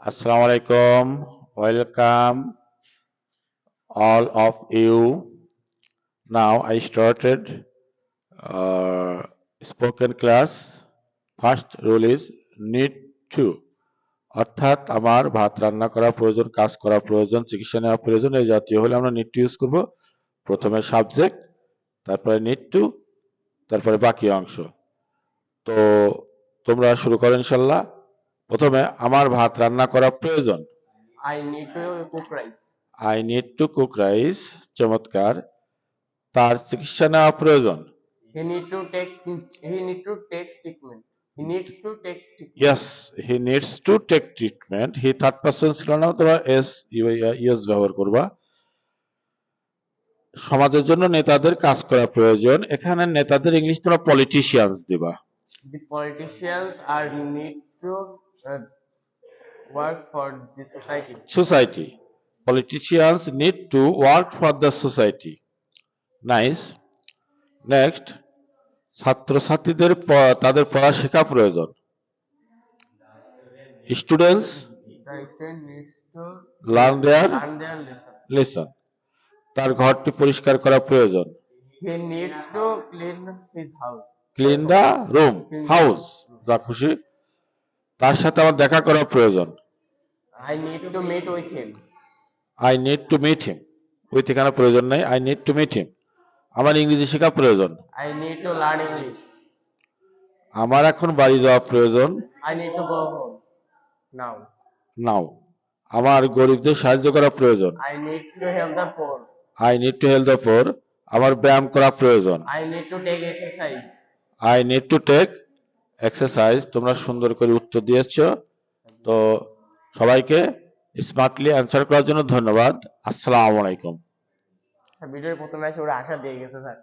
Assalamu alaikum. Welcome all of you. Now I started uh, spoken class. First rule is need to. অর্থাৎ আমার ভাত রান্না করা প্রয়োজন, কাজ করা প্রয়োজন, চিকিৎসা নেওয়া প্রয়োজন, এই জাতীয় হলে আমরা নিড টু ইউজ করব। প্রথমে সাবজেক্ট, তারপরে নিড টু, তারপরে বাকি অংশ। তো তোমরা শুরু করো ইনশাল্লাহ। প্রথমে আমার ভাত রান্না করা প্রয়োজন। I need to cook rice. I need to cook rice. চমৎকার। তার চিকিৎসা নেওয়া প্রয়োজন। He need to take treatment. He needs to take treatment. Yes, he needs to take treatment. He third person ছিল না, তোমরা ইয়েস ব্যবহার করবা। সমাজের জন্য নেতাদের কাজ করা প্রয়োজন। এখানে নেতাদের ইংলিশ তোমরা পলিটিশিয়ানস দিবা। The politicians are need to work for the society. Society, politicians need to work for the society. Nice. Next, ছাত্রছাত্রীদের তাদের পড়া শেখা প্রয়োজন। Students The student needs to learn their learn their lesson. Lesson. তার ঘরটি পরিষ্কার করা প্রয়োজন। He needs to clean his house. Clean the room, house, যা খুশি। তার সাথে আমার দেখা করা প্রয়োজন। I need to meet with him. I need to meet him. With এখানে প্রয়োজন নেই, I need to meet him. আমার ইংরেজি শেখা প্রয়োজন। I need to learn English. আমার এখন বাড়ি যাওয়া প্রয়োজন। I need to go home now. নাও। আমার গরিবদের সাহায্য করা প্রয়োজন। I need to help the poor. I need to help the poor. আমার ব্যায়াম করা প্রয়োজন। I need to take exercise. I need to take exercise. তোমরা সুন্দর করে উত্তর দিয়েছো। তো সবাইকে স্মার্টলি অ্যান্সার করার জন্য ধন্যবাদ। আসসালামু আলাইকুম। ভিডিওর প্রথমে এসে ওরা আশা দিয়ে গেছে স্যার।